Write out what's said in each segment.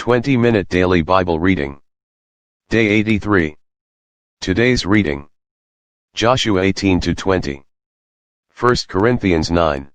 20-minute daily Bible reading. Day 83. Today's reading. Joshua 18-20. 1 Corinthians 9.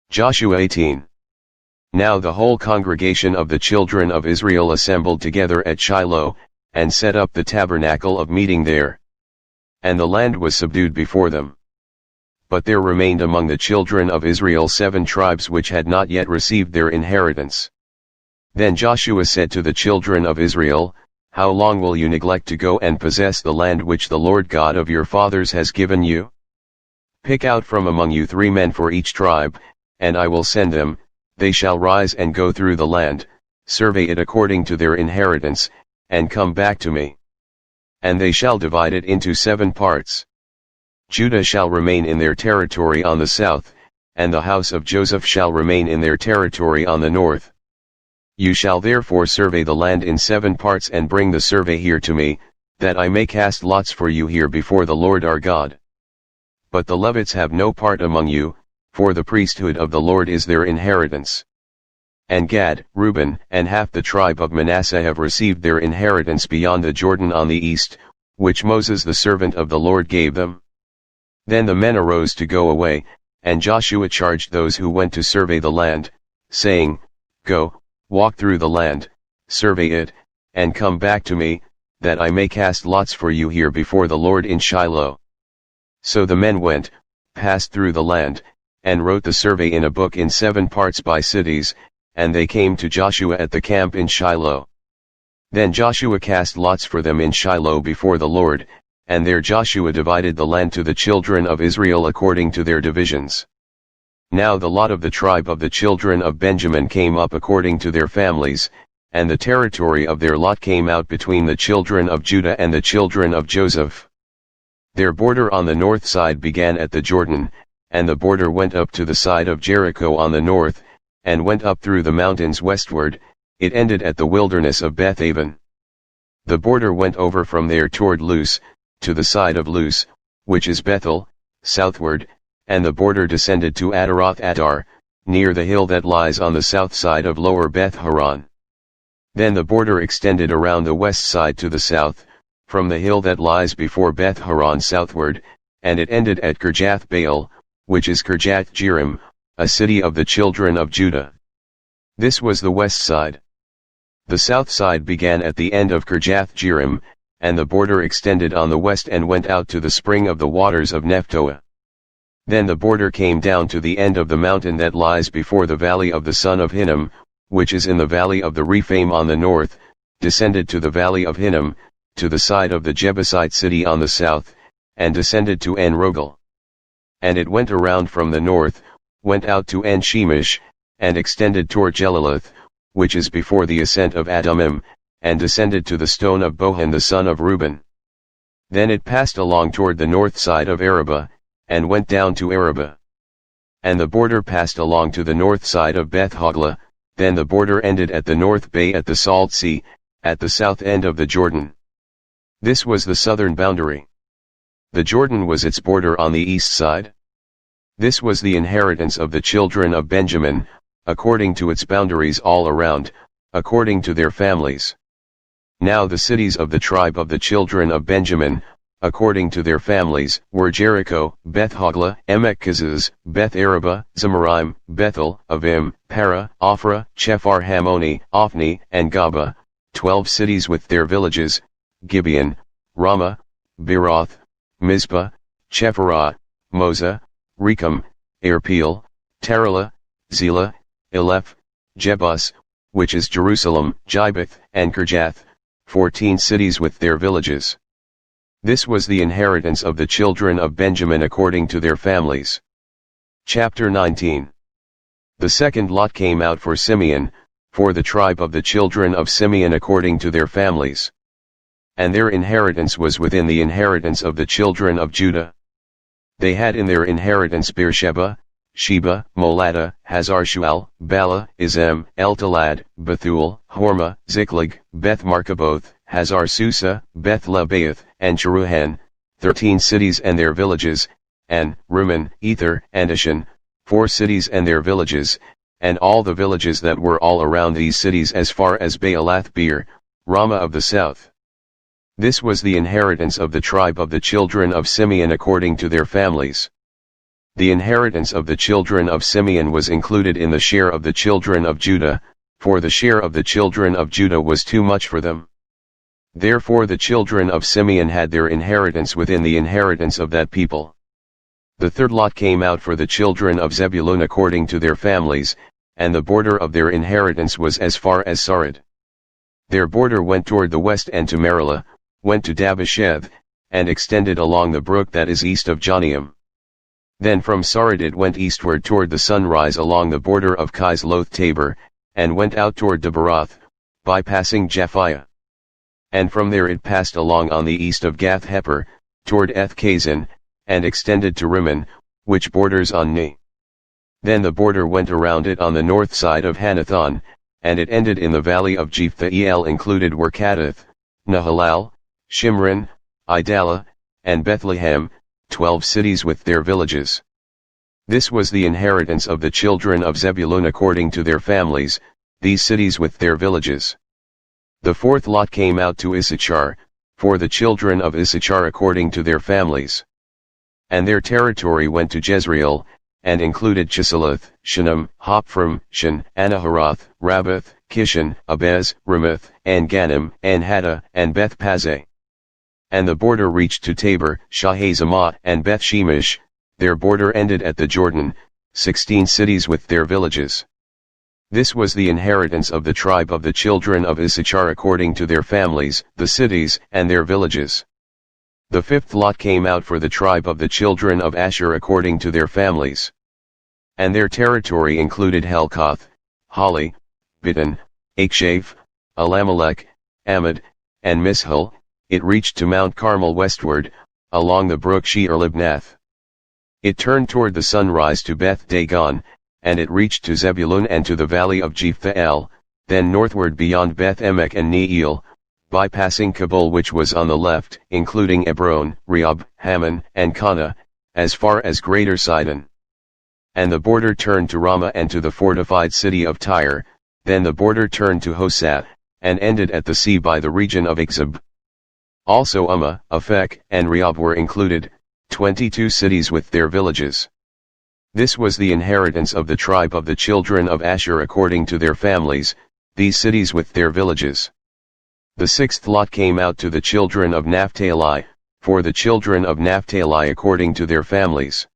Joshua 18. Now the whole congregation of the children of Israel assembled together at Shiloh, and set up the tabernacle of meeting there. And the land was subdued before them. But there remained among the children of Israel 7 tribes which had not yet received their inheritance. Then Joshua said to the children of Israel, How long will you neglect to go and possess the land which the Lord God of your fathers has given you? Pick out from among you 3 men for each tribe, and I will send them. They shall rise and go through the land, survey it according to their inheritance, and come back to me. And they shall divide it into 7 parts. Judah shall remain in their territory on the south, and the house of Joseph shall remain in their territory on the north. You shall therefore survey the land in 7 parts and bring the survey here to me, that I may cast lots for you here before the Lord our God. But the Levites have no part among you, for the priesthood of the Lord is their inheritance. And Gad, Reuben, and half the tribe of Manasseh have received their inheritance beyond the Jordan on the east, which Moses the servant of the Lord gave them. Then the men arose to go away, and Joshua charged those who went to survey the land, saying, Go, walk through the land, survey it, and come back to me, that I may cast lots for you here before the Lord in Shiloh. So the men went, passed through the land, and wrote the survey in a book in 7 parts by cities, and they came to Joshua at the camp in Shiloh. Then Joshua cast lots for them in Shiloh before the Lord, and there Joshua divided the land to the children of Israel according to their divisions. Now the lot of the tribe of the children of Benjamin came up according to their families, and the territory of their lot came out between the children of Judah and the children of Joseph. Their border on the north side began at the Jordan, and the border went up to the side of Jericho on the north, and went up through the mountains westward. It ended at the wilderness of Bethaven. The border went over from there toward Luz, to the side of Luz, which is Bethel, southward, and the border descended to Adaroth Adar, near the hill that lies on the south side of Lower Beth Horon. Then the border extended around the west side to the south, from the hill that lies before Beth Horon southward, and it ended at Kirjath Baal, which is Kirjath Jearim, a city of the children of Judah. This was the west side. The south side began at the end of Kirjath Jearim, and the border extended on the west and went out to the spring of the waters of Nephtoah. Then the border came down to the end of the mountain that lies before the valley of the son of Hinnom, which is in the valley of the Rephaim on the north, descended to the valley of Hinnom, to the side of the Jebusite city on the south, and descended to En Rogel. And it went around from the north, went out to En Shemesh, and extended toward Jelaloth, which is before the ascent of Adumim, and descended to the stone of Bohan the son of Reuben. Then it passed along toward the north side of Arabah, and went down to Arabah. And the border passed along to the north side of Beth Hoglah. Then the border ended at the north bay at the Salt Sea, at the south end of the Jordan. This was the southern boundary. The Jordan was its border on the east side. This was the inheritance of the children of Benjamin, according to its boundaries all around, according to their families. Now the cities of the tribe of the children of Benjamin, according to their families, were Jericho, Beth Hoglah, Emek Keziz, Beth Arabah, Zemaraim, Bethel, Avim, Para, Ophrah, Chephar Hammoni, Ophni, and Gaba, 12 cities with their villages, Gibeon, Ramah, Beeroth, Mizpah, Chephirah, Moza, Rechem, Irpeel, Taralah, Zelah, Eleph, Jebus, which is Jerusalem, Gibbeth, and Kirjath, 14 cities with their villages. This was the inheritance of the children of Benjamin according to their families. Chapter 19. The second lot came out for Simeon, for the tribe of the children of Simeon according to their families. And their inheritance was within the inheritance of the children of Judah. They had in their inheritance Beersheba, Sheba, Moladah, Hazar-Shual, Bala, Izem, Eltalad, Bethuel, Hormah, Ziklag, Beth Markaboth, Hazar-Susa, Beth Lebaoth, and Jeruhan, 13 cities and their villages, and Rimmon, Ether, and Ashan, 4 cities and their villages, and all the villages that were all around these cities as far as Baalath Beer, Ramah of the south. This was the inheritance of the tribe of the children of Simeon according to their families. The inheritance of the children of Simeon was included in the share of the children of Judah, for the share of the children of Judah was too much for them. Therefore the children of Simeon had their inheritance within the inheritance of that people. The third lot came out for the children of Zebulun according to their families, and the border of their inheritance was as far as Sarid. Their border went toward the west and to Marilah, went to Dabasheth, and extended along the brook that is east of Joniam. Then from Sarid it went eastward toward the sunrise along the border of Kisloth Tabor, and went out toward Debaroth, bypassing Japhiah. And from there it passed along on the east of Gath Hepher, toward Eth-Kazin, and extended to Rimmon, which borders on Ne. Then the border went around it on the north side of Hanathon, and it ended in the valley of Jephthahel. Included were Kaddath, Nahalal, Shimron, Idalah, and Bethlehem, 12 cities with their villages. This was the inheritance of the children of Zebulun according to their families, these cities with their villages. The fourth lot came out to Issachar, for the children of Issachar according to their families. And their territory went to Jezreel, and included Chisaleth, Shunem, Hopfram, Shin, Anaharoth, Rabbath, Kishon, Abez, Ramoth, and Ganim, and Hattah, and Beth Pazzeh. And the border reached to Tabor, Shahazamah, and Beth Shemesh. Their border ended at the Jordan, 16 cities with their villages. This was the inheritance of the tribe of the children of Issachar according to their families, the cities, and their villages. The fifth lot came out for the tribe of the children of Asher according to their families. And their territory included Helkath, Hali, Bidon, Akshaph, Alamelech, Amad, and Mishal. It reached to Mount Carmel westward, along the brook Shear-Libnath. It turned toward the sunrise to Beth Dagon, and it reached to Zebulun and to the valley of Jephthahel, then northward beyond Beth Emek and Neiel, bypassing Kabul which was on the left, including Ebron, Rehob, Hammon, and Kana, as far as Greater Sidon. And the border turned to Ramah and to the fortified city of Tyre, then the border turned to Hosat, and ended at the sea by the region of Ichzib. Also Ummah, Aphek, and Rehob were included, 22 cities with their villages. This was the inheritance of the tribe of the children of Asher according to their families, these cities with their villages. The sixth lot came out to the children of Naphtali, for the children of Naphtali according to their families.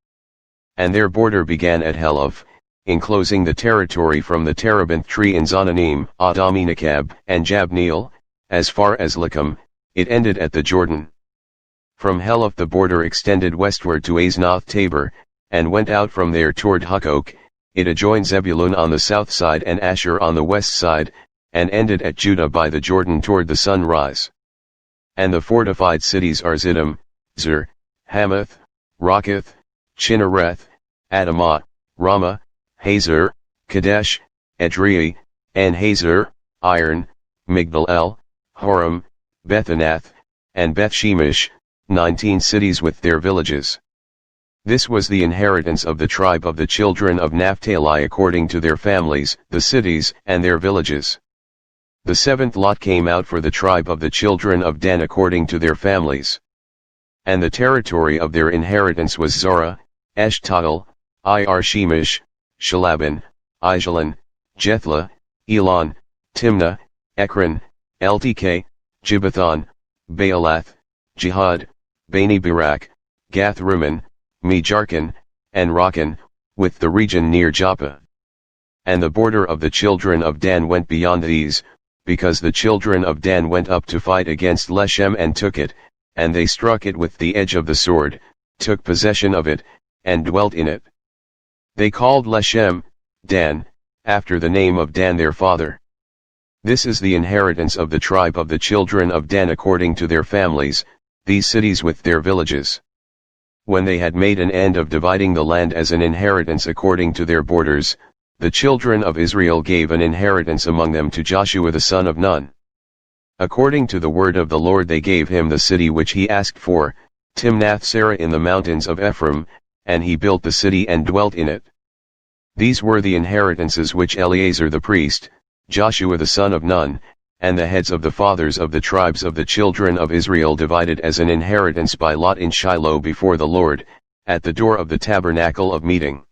And their border began at Heloph, enclosing the territory from the terebinth tree in Zonanim, Adaminakab, and Jabneel, as far as Lichem. It ended at the Jordan. From Heloph the border extended westward to Aznoth Tabor, and went out from there toward Hukkok. It adjoined Zebulun on the south side and Asher on the west side, and ended at Judah by the Jordan toward the sunrise. And the fortified cities are Ziddim, Zer, Hamath, Rakkath, Chinnereth, Adamah, Ramah, Hazor, Kadesh, Edrei, and Hazor, Iron, Migdal-el, Horem, Bethanath, and Beth-Shemesh, 19 cities with their villages. This was the inheritance of the tribe of the children of Naphtali according to their families, the cities, and their villages. The seventh lot came out for the tribe of the children of Dan according to their families. And the territory of their inheritance was Zorah, Eshtaol, Ir-Shemesh, Shalabin, Ijalon, Jethlah, Elon, Timnah, Ekron, Eltk, Gibbethon, Baalath, Jihad, Bani Barak, Gath-Rimmon, Mejarkan, and Rakan, with the region near Joppa. And the border of the children of Dan went beyond these, because the children of Dan went up to fight against Leshem and took it, and they struck it with the edge of the sword, took possession of it, and dwelt in it. They called Leshem, Dan, after the name of Dan their father. This is the inheritance of the tribe of the children of Dan according to their families, these cities with their villages. When they had made an end of dividing the land as an inheritance according to their borders, the children of Israel gave an inheritance among them to Joshua the son of Nun. According to the word of the Lord they gave him the city which he asked for, Timnath-Serah in the mountains of Ephraim, and he built the city and dwelt in it. These were the inheritances which Eleazar the priest, Joshua the son of Nun, and the heads of the fathers of the tribes of the children of Israel divided as an inheritance by lot in Shiloh before the Lord, at the door of the tabernacle of meeting.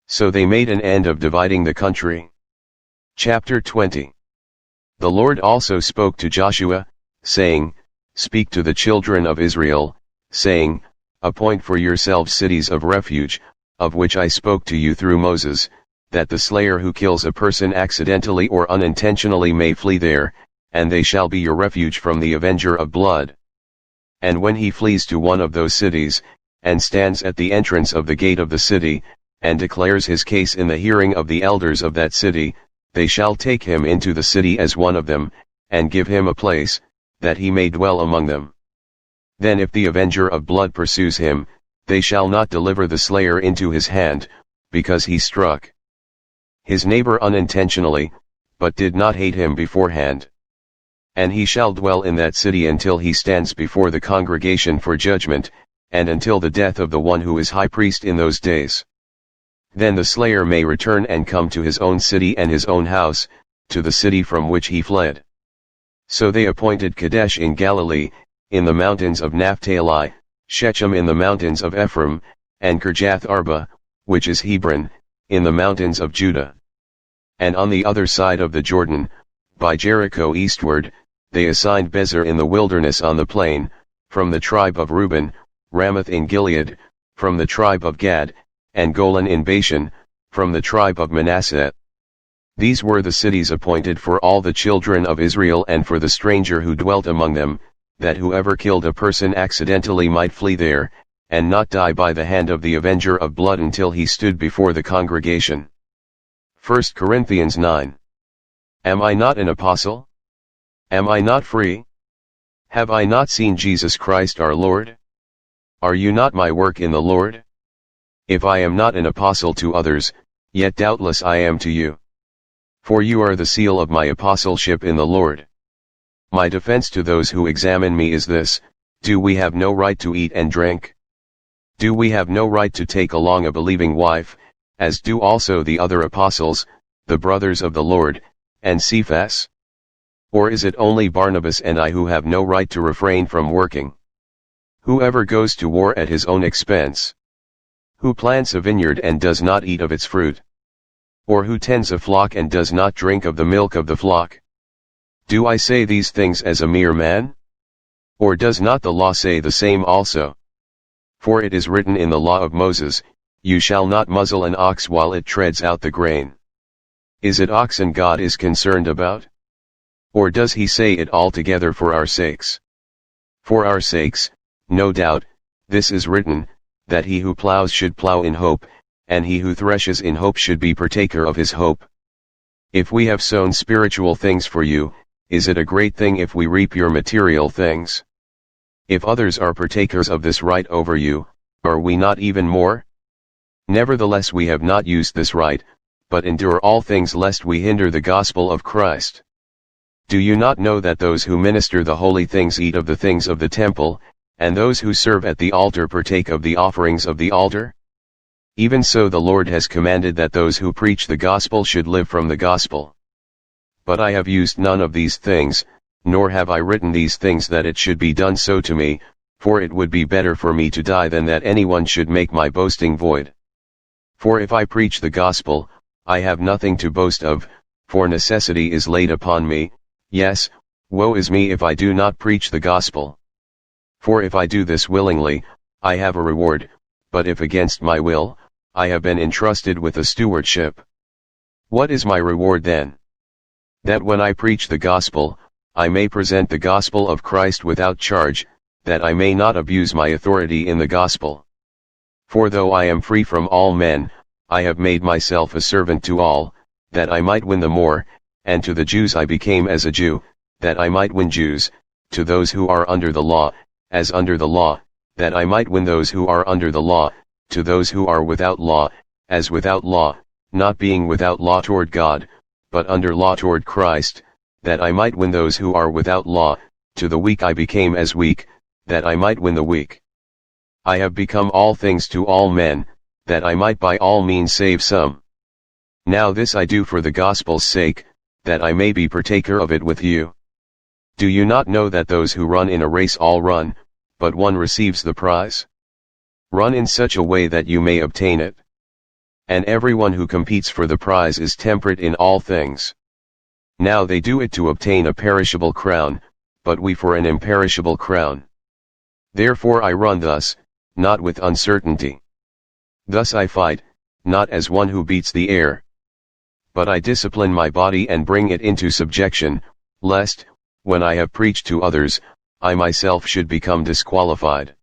So they made an end of dividing the country. Chapter 20. The Lord also spoke to Joshua, saying, Speak to the children of Israel, saying, Appoint for yourselves cities of refuge, of which I spoke to you through Moses, that the slayer who kills a person accidentally or unintentionally may flee there, and they shall be your refuge from the avenger of blood. And when he flees to one of those cities, and stands at the entrance of the gate of the city, and declares his case in the hearing of the elders of that city, they shall take him into the city as one of them, and give him a place, that he may dwell among them. Then if the avenger of blood pursues him, they shall not deliver the slayer into his hand, because he struck his neighbor unintentionally, but did not hate him beforehand. And he shall dwell in that city until he stands before the congregation for judgment, and until the death of the one who is high priest in those days. Then the slayer may return and come to his own city and his own house, to the city from which he fled. So they appointed Kadesh in Galilee, in the mountains of Naphtali, Shechem in the mountains of Ephraim, and Kirjath Arba, which is Hebron, in the mountains of Judah. And on the other side of the Jordan, by Jericho eastward, they assigned Bezer in the wilderness on the plain, from the tribe of Reuben, Ramoth in Gilead, from the tribe of Gad, and Golan in Bashan, from the tribe of Manasseh. These were the cities appointed for all the children of Israel and for the stranger who dwelt among them, that whoever killed a person accidentally might flee there, and not die by the hand of the avenger of blood until he stood before the congregation. 1 Corinthians 9. Am I not an apostle? Am I not free? Have I not seen Jesus Christ our Lord? Are you not my work in the Lord? If I am not an apostle to others, yet doubtless I am to you. For you are the seal of my apostleship in the Lord. My defense to those who examine me is this: do we have no right to eat and drink? Do we have no right to take along a believing wife, as do also the other apostles, the brothers of the Lord, and Cephas? Or is it only Barnabas and I who have no right to refrain from working? Whoever goes to war at his own expense? Who plants a vineyard and does not eat of its fruit? Or who tends a flock and does not drink of the milk of the flock? Do I say these things as a mere man? Or does not the law say the same also? For it is written in the law of Moses, You shall not muzzle an ox while it treads out the grain. Is it oxen God is concerned about? Or does he say it altogether for our sakes? For our sakes, no doubt, this is written, that he who plows should plow in hope, and he who threshes in hope should be partaker of his hope. If we have sown spiritual things for you, is it a great thing if we reap your material things? If others are partakers of this right over you, are we not even more? Nevertheless we have not used this right, but endure all things lest we hinder the gospel of Christ. Do you not know that those who minister the holy things eat of the things of the temple, and those who serve at the altar partake of the offerings of the altar? Even so the Lord has commanded that those who preach the gospel should live from the gospel. But I have used none of these things, nor have I written these things that it should be done so to me, for it would be better for me to die than that anyone should make my boasting void. For if I preach the gospel, I have nothing to boast of, for necessity is laid upon me. Yes, woe is me if I do not preach the gospel. For if I do this willingly, I have a reward, but if against my will, I have been entrusted with a stewardship. What is my reward then? That when I preach the gospel, I may present the gospel of Christ without charge, that I may not abuse my authority in the gospel. For though I am free from all men, I have made myself a servant to all, that I might win the more, and to the Jews I became as a Jew, that I might win Jews, to those who are under the law, as under the law, that I might win those who are under the law, to those who are without law, as without law, not being without law toward God, but under law toward Christ, that I might win those who are without law. To the weak I became as weak, that I might win the weak. I have become all things to all men, that I might by all means save some. Now this I do for the gospel's sake, that I may be partaker of it with you. Do you not know that those who run in a race all run, but one receives the prize? Run in such a way that you may obtain it. And everyone who competes for the prize is temperate in all things. Now they do it to obtain a perishable crown, but we for an imperishable crown. Therefore I run thus, not with uncertainty. Thus I fight, not as one who beats the air. But I discipline my body and bring it into subjection, lest, when I have preached to others, I myself should become disqualified.